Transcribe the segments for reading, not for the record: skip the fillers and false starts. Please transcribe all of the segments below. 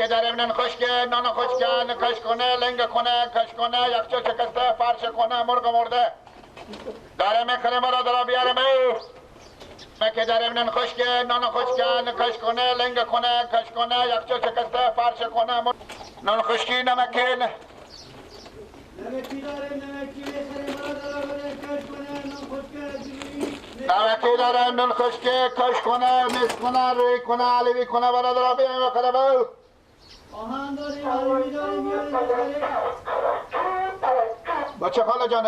داریم نان خشکه کش کنه لنگ کنه کش کنه یخچال شکسته فرش کنه مرغ مرده داره میکنه برادرها بیارم که داریم نان خشکه کش کنه لنگ کنه کش کنه یخچال شکسته فرش کنه نان خشکی نمکی نمکی داریم نمکی بخریم برادرها بریم کش کنه نان خشکه نمکی داریم نان خشکه کش کنه میز کنه روی کنه علوی کنه برادرها بیاریم بخره باو آهن داریم علوی داریم بیاریم بخریم بچه خاله جان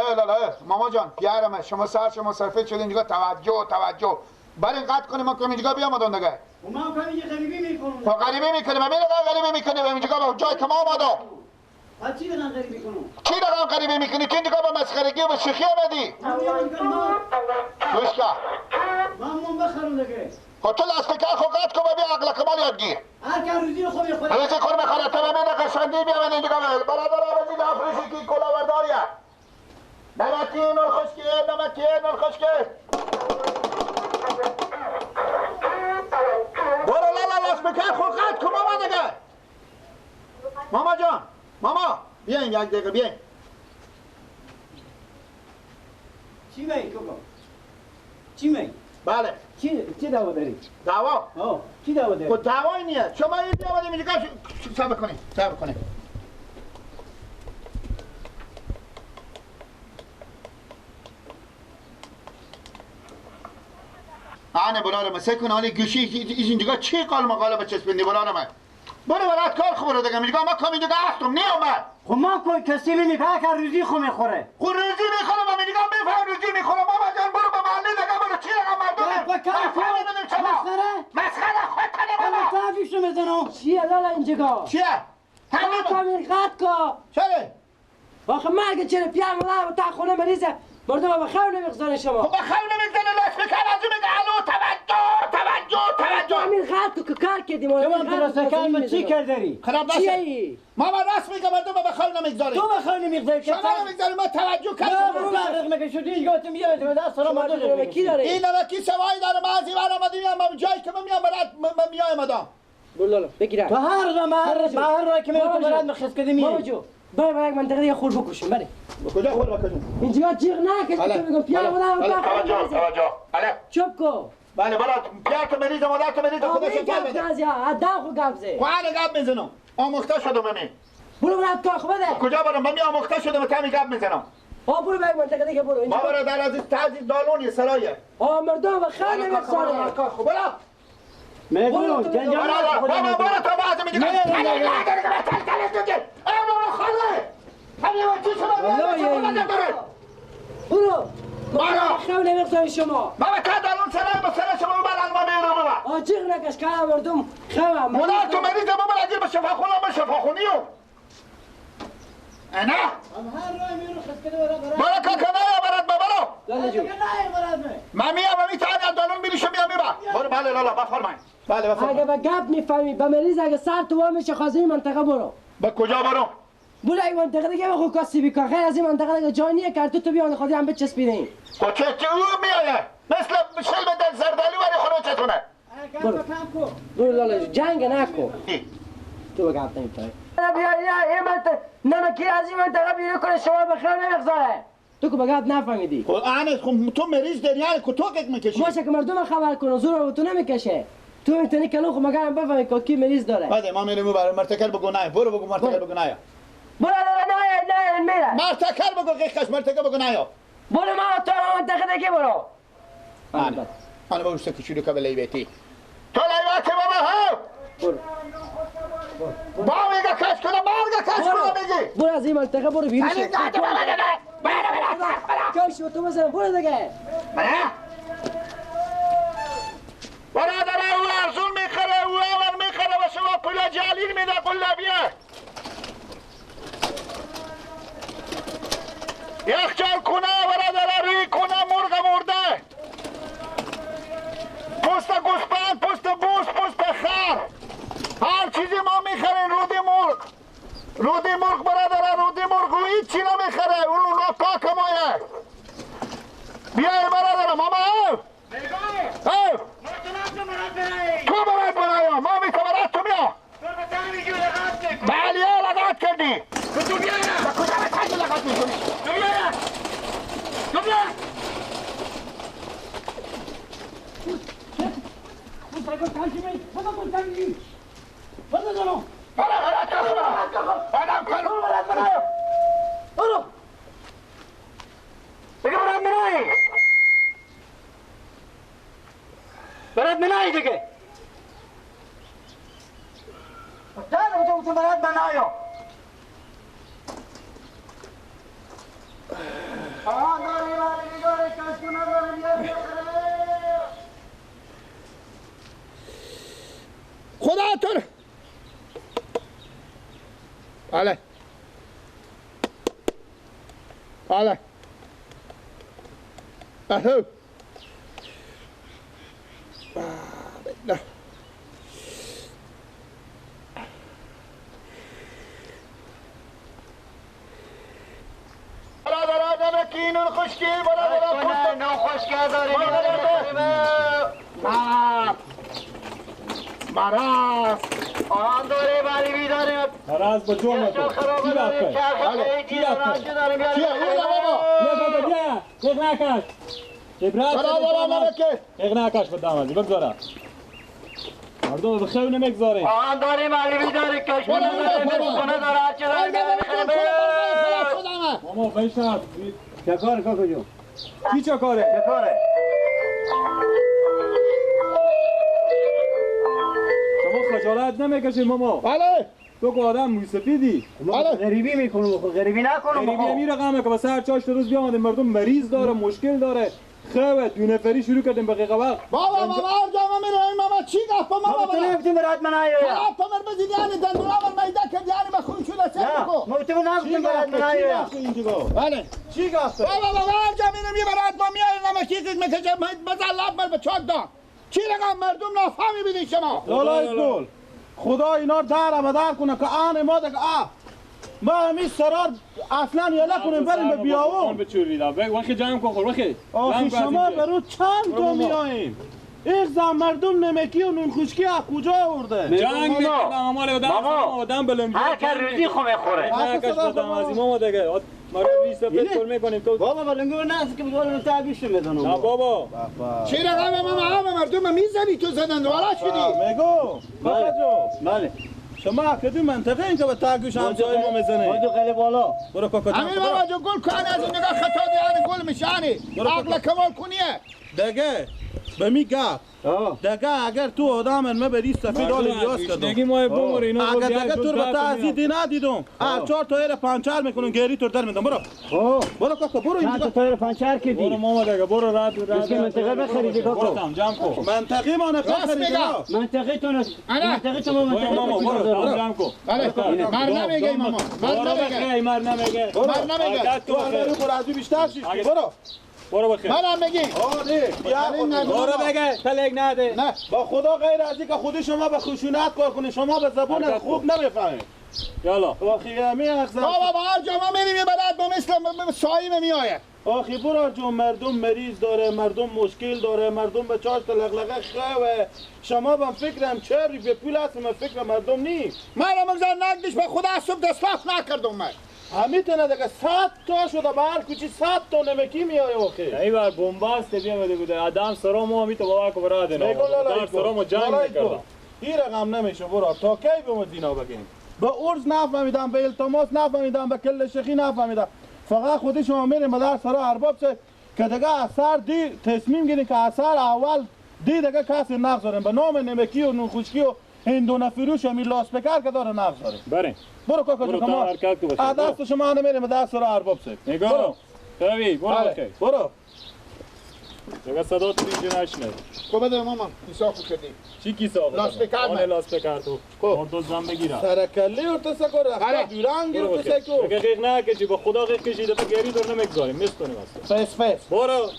ماما جان بیارم شما شما صرفه شد اینجا توجه برین قطع کنیم ما کنیم اینجا بیام آدم دیگه و ما هم اینجا غریبی میکنم تو غریبی میکنیم همین غریبی میکنیم اینجا جای که ما آمدم ها چی دارن غریبی کنم چی دارم غریبی میکنی که اینجا با مسخرگی و شوخی آمدی من بیام اینجا گوش کن من بخرم دیگه خب تو لاستیکه خو قطع کن و بیا عقل کمال یاد گیر هر که روزی رو خوب میخوره روزی خور میخوره تو همین قشنگی بیا من اینجا برادر آرزی دافریشی کی کلا ورداریه نمکی نور خشکی برو لاستیکه خو قطع کن ماما دیگه ماما جان ماما بیاین یک دقیقه بیاین چی می کوکو چی می بله چی دعوا داری دعوا چی دعوا داری خود دعوایی نیست شما این بیامدیم اینجا صبر کنید آنه برادرم سکون آنه گوشی اینجا چی قال مقاله بچسبندی برادرم برو برات کار خوب رو دگم اینجا ما کم اینجا هستم نیومد خب ما کوئی کسی بینی که روزی خو میخوره خب روزی میخورم من اینجا میفهم روزی میخورم ماما جان برو به محله دگم برو چی رقم مردم مسخره خود کنی بابا تعفیشو میزنم چیه لالا اینجا چیه؟ همه کامل قد که چه؟ آخه مرگ چرا پیام و تا خونه مریضه مردم با خیلی نمیگذاره شما خب با خیلی نمیگذاره لاس بکن از میگه الو توجه همین خط که کار کردیم شما درسته کلمه چی کردی؟ خراب نشه ماما راست میگه مردم با خیلی نمیگذاره تو با خیلی نمیگذاری شما نمیگذاری ما توجه کردیم نه برو برق مگه شدی اینجا تو میاد تو دست سلام مردم کی داره این نمکی سوایی داره ما از این ور آمدیم من جایی که من میام برات من میایم آدم بولالا بگیرم تو هر را که میاد تو برات مخص کردی میای بابا جو برای یک منطقه یه خور بکشیم بله کجا خور بکشیم اینجا جیغ نکش تو میگم پیام خدا توجه بله چوب کو بله برات پیار تو مریض مادر تو مریض خودش چال بده ادا خو گابزه کوانه گاب میزنم آموخته شدم من برو برات کار خوبه کجا برم من آموخته شدم تا گاب میزنم برو به منطقه دیگه برو ما برای در از تازی دالونی سرایه مردم و خیلی میخوره خب برو میگم جنجال برو تو باز میگی نه برو خیلی نمیخوره شما بابا تا دالون سرای با سر شما برن ما میرم بابا جیغ نکش که مردم خیلی مادر تو مریض بابا اگه به شفاخونه به شفاخونیو انا هر راه میرو خس کده برو کاکانایا برات برو لالا جو من میام و میتونم دالون میریشم میام میبا برو بله لالا بفرمایید بله اگه به گپ میفهمی به مریض اگه سر تو میشه خواهی این منطقه برو به کجا برو برو این منطقه دیگه به خود کسی بیکن خیلی از این منطقه دیگه جای نیه که تو بیان خودی هم بچسبیدین خب چه او میایه مثل شلم دل زردالو برای خونه چتونه برو لالا جو جنگ نکن تو به گپ نمیفهمی بیا این منطقه نمکی از این منطقه بیرون کنه شما به خیلی نمیگذاره تو که به گپ نفهمیدی خب آنه تو مریض داری یعنی که تو که میکشی باشه که مردم خبر کنه زور رو تو نمیکشه تو میتونی کلو خب مگر هم بفهمی که کی مریض داره بده ما میریم برای مرتکل بگو نه برو بگو مرتکل بگو نه برو نه میره مرتکل بگو قیقش مرتکل بگو نه برو ما تو منطقه دیگه برو آنه بگو سکی شروع که به لیبیتی تو لیبیتی بابا ها برو با میگه کش کنه میگی برو از این منطقه برو بیرون شو کاش تو بزن برو دیگه برادر او ارزون میخره او اول میخره و شما پول جلیل میده قلبیه یخچال کنه برادر روی کنه مرغ مرده پوست گوسپند پوست بوس پوست خر هر چیزی ما میخریم رودی مرغ برادر رودی مرغ و هیچ چی نمیخره اون کاک مایه بیای برادر ماما تو برات برایم ما میتو برات تو میا میگی لغت میکنی؟ بله لغت کردی. تو بیا با کجا به تاج لغت میکنی؟ تو بیا تو بیا آدم کنو برد منو. برو بگه برد منو. برات منای دیگه دارم تو برات منایو آن داری ولی میگاره کشکو نداره بیار خداتون. بله بله اهو بله برادر کی نون خشکی برادر کنه نو خوشگه داری مرض آن داری ولی بیداری مرض با جون تو خرابه کی داری رفته؟ چرخه کی رفته؟ داری بیاری چیه یه بابا بیا بابا بیا یک نکش ابراز برادر ملکه یک نکش به دامادی بگذاره مردم به خیلی نمیگذاره آن داری ولی بیداری کشمون کنه داره هرچی داری بیاری ماما بشت چه کار کاکو جو کی چه کاره؟ چه کاره شما خجالت نمیکشید ماما بله تو که آدم موسفیدی غریبی میکنم غریبی نکنم غریبی می رقمه که با سر چاش روز بیامده مردم مریض داره مشکل داره خواه دو نفری شروع کردیم به قیقه وقت بابا هر جا ما میرویم ماما چی گفت ماما تو نگفتیم برات منایو برات تو مر بزید یعنی دندونا و میده که یعنی ما خون شده چه بکو ما تو نگفتیم برات منایو بله چی گفته؟ بابا هر جا میرویم یه برات ما میاریم ما چیزی میکشه بزن لب به چاک دان چی رقم مردم نافهمی بیدین شما لالا کل خدا اینا در بدر کنه که آن ما دیگه ما همین سرار اصلا یالا کنیم بریم به بیاو به چوریدا وقتی جمع کن خور وقتی آخی شما برو چند تا میاییم ایک زن مردم نمکی و نون خشکی از کجا آورده جنگ میکنم اما آدم بلنگی هر که روزی خو میخوره نکش بدم از ما دیگه مردم نیست فکر کن میکنیم تو بابا بلنگو نه که بگم تعبیش میزنم نه بابا چی رقم ماما همه مردم میزنی تو زدن والا شدی میگو بابا جو بله شما کدوم منطقه این که به تاگوش همسایه ما میزنه تو خیلی بالا برو کاکا امیر بابا جو گل کنه از این نگاه خطا دیانه گل میشانی عقل کمال کنیه دیگه به می گپ دیگه اگر تو آدم ما بری سفید آل لیاس کردم نگی ما بمور اینا اگر دیگه تو رو به تعزیدی ندیدم هر چهار تا ایر پنچر میکنم گری تو در میدم برو برو کاکا برو نه اینجا تو تایر پنچر برو کردی ماما دیگه برو رد اسکی منطقه بخریدی برو کاکو تام جمع کن منطقی ما نخریدی منطقه تو نه منطقه تو برو منطقه ماما برو تام جمع کن بله مر نمیگه ماما مر برو نمیگه بخیر مر نمیگه مر نمیگه تو اگر رو از بیشتر شیش برو برو بخیر منم میگی آره برو بگه تلک نده نه با خدا غیر از اینکه خودی شما به خشونت کار کنید شما به زبان خوب نمیفهمید یالا آخی می اخزم بابا هر جا ما میریم یه بلد با مثل سایه میآید آخی برو جو مردم مریض داره مردم مشکل داره مردم به چاش لغلغه خواه شما با فکرم چری به پول هست من فکر مردم نی من رو مگذار نگدش به خدا صبح دستفاف نکردم من همیتونه دیگه 100 تا شده به هر کوچی 100 تا نمکی میای آخی ای بار بنبست بیامده بوده آدم سرامو می تو بابا کو برادر میگو لالا سرامو جنگ میکردم این رقم نمیشه برو تا کی به ما دینا بگیم به ارز نفهمیدم به التماس نفهمیدم به کل شخی نفهمیدم فقط خودی شما میریم به در سرا ارباب چه که دیگه اثر دی تصمیم گیریم که اثر اول دی دیگه کسی نگذاریم به نام نمکی و نون خشکی و هندونه فروش همین لاسپکر که داره نگذاریم بریم برو کاکا جو کما دست شما نمیریم به در سرا ارباب چه نگاه روی برو بخیر برو دیگه صدا تو اینجا نشنه کو بده ماما حساب کردی چی کی صاحب لاستیکر آن من. لاستیکر تو اون دو زن بگیرم سرکلی ارتسا کن رفتا دوران گیر ارتسا کو اگه غیق نکشی با خدا غیق کشیده تو گری دور نمیگذاریم میستونیم اصلا فیس فیس برو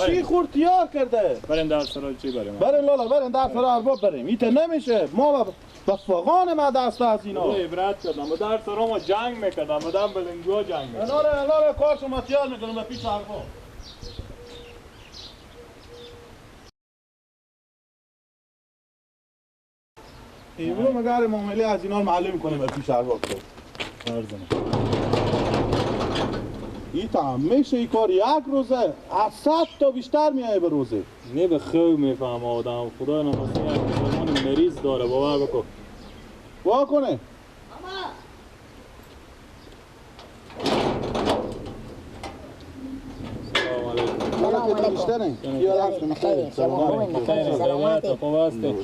چی خورد تیار کرده بریم در سرا چی بریم بریم لالا بریم در سرا ارباب بریم ایت نمیشه ما با فقان ما دست از اینا عبرت کردم با در سرا ما جنگ میکردم با در بلنگو جنگ میکردم الان کار شما تیار میکنم به پیش ارباب برو مگر معامله از اینا رو معلوم کنیم به پیش ارباب صاحب. این تا میشه این کار یک روزه از 100 تا بیشتر میایه به روزه. نه به خوب میفهم آدم خدا نماسی یک مسلمان مریض داره باور بکن. واکنه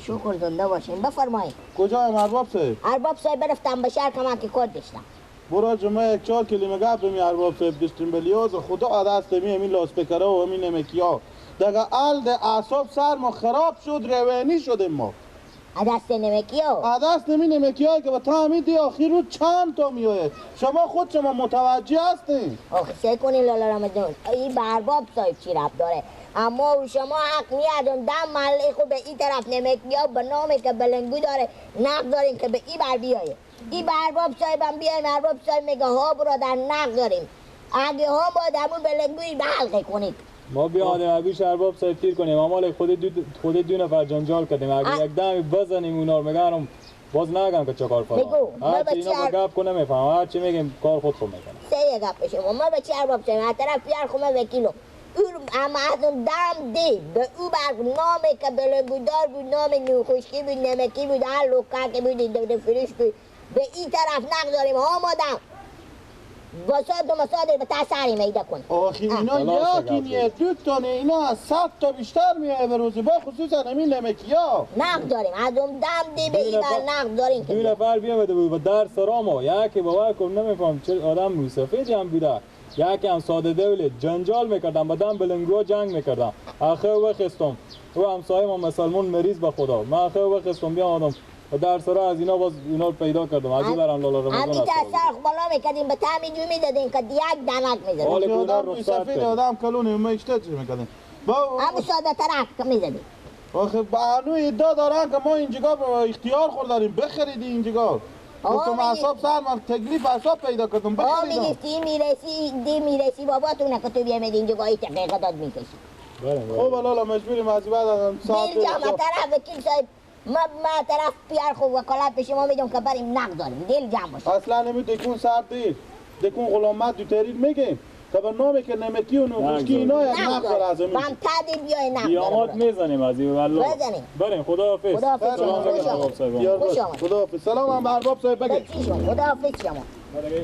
شکر زنده باشین. بفرمایید. کجایم ارباب صاحب؟ ارباب صاحب برفتم به شهر کمک کار داشتم. برو جمعه یک 4 کلمه گپ بمی ارباب صاحب داشتیم به لیاز خدا دست می همین لاسپیکره و همین نمکیا دیگه ال اعصاب سر ما خراب شد روانی شدیم ما. دست نمکیو دست نمکیایی که به تعمید آخر رو چند تا میایه. شما خود شما متوجه هستین. آخه سه کنین لالا رمضان این به ارباب صاحب چی ربط داره؟ اما شما حق میادون دم محله خود به این طرف نمکیا به نامی که بلنگو داره نقد داریم که به این بر بیایه. این به ارباب صاحب هم بیایم ارباب صاحب میگه ها برادر نقد داریم. اگه ها باید همون بلنگوی به حلقه کنید. ما بیادیم ابیش ارباب صاحب تیر کنیم اما خود دو نفر جنجال کردیم اگه یک دمی بزنیم اونا رو میگم باز نگم که چه کار بگو. فلان هرچی اینا با گپ کنه میفهم هرچی میگیم کار خود میکنه سه گپ شما ما به چه ارباب صاحب از طرف بیار خونه وکیلو اما از اون دم دی به او بر نامی که بلنگودار بود نام نوخشکی بود نمکی بود هر لوکه که بود این فروش بود به این طرف نقد داریم ها مادم واساد و مساد به تسری میده کن. آخی اینا یکی نیه دو تانه اینا از 100 تا بیشتر میایه به روزی با خصوصا همین نمکیا نقد داریم از اون دم دی به این بر نقد داریم دو نفر بیامده بود و در سرامو یکی باور کن نمیفهم چه آدم موسفیدی هم بوده یکی هم ساده دوله جنجال میکردم بدم بلنگو جنگ میکردم آخه وقستم و همسایه ما مسلمون مریض به خدا من آخه وقستم بیام آدم و در سرا از اینا باز اینا رو پیدا کردم از این برم لالا رمضان همی که سرخ بالا میکردیم به تمی جو میدادیم که یک دنک میزدیم حال آدم میسفید آدم کلونه ما اشته چی میکردیم همون ساده ترک میزدیم. آخه بانوی ادعا دارن که ما اینجا به اختیار خورداریم بخریدی اینجا گفتم اعصاب سر من تکلیف اعصاب پیدا کردم بخریدم میگفتی میرسی باباتونه که تو بیامید اینجا گاهی تقیقه داد میکشی خب لالا مجبوریم از بعد هم ساعت دل جمع طرف وکیل صاحب ما طرف پیار خوب وکالت به شما میدم که بریم نقد داریم دل جمع باشه اصلا نمی دکون سر دید دکون غلامت دو تحریر میگیم که به نامی که نمکی و نوخشکی اینا یک نقد داره از همین من تعدیل بیای نقد قیامت میزنیم از این والله بزنیم بریم خداحافظ خداحافظ شما خوش آمد خداحافظ سلام هم به ارباب صاحب بگید خداحافظ شما برای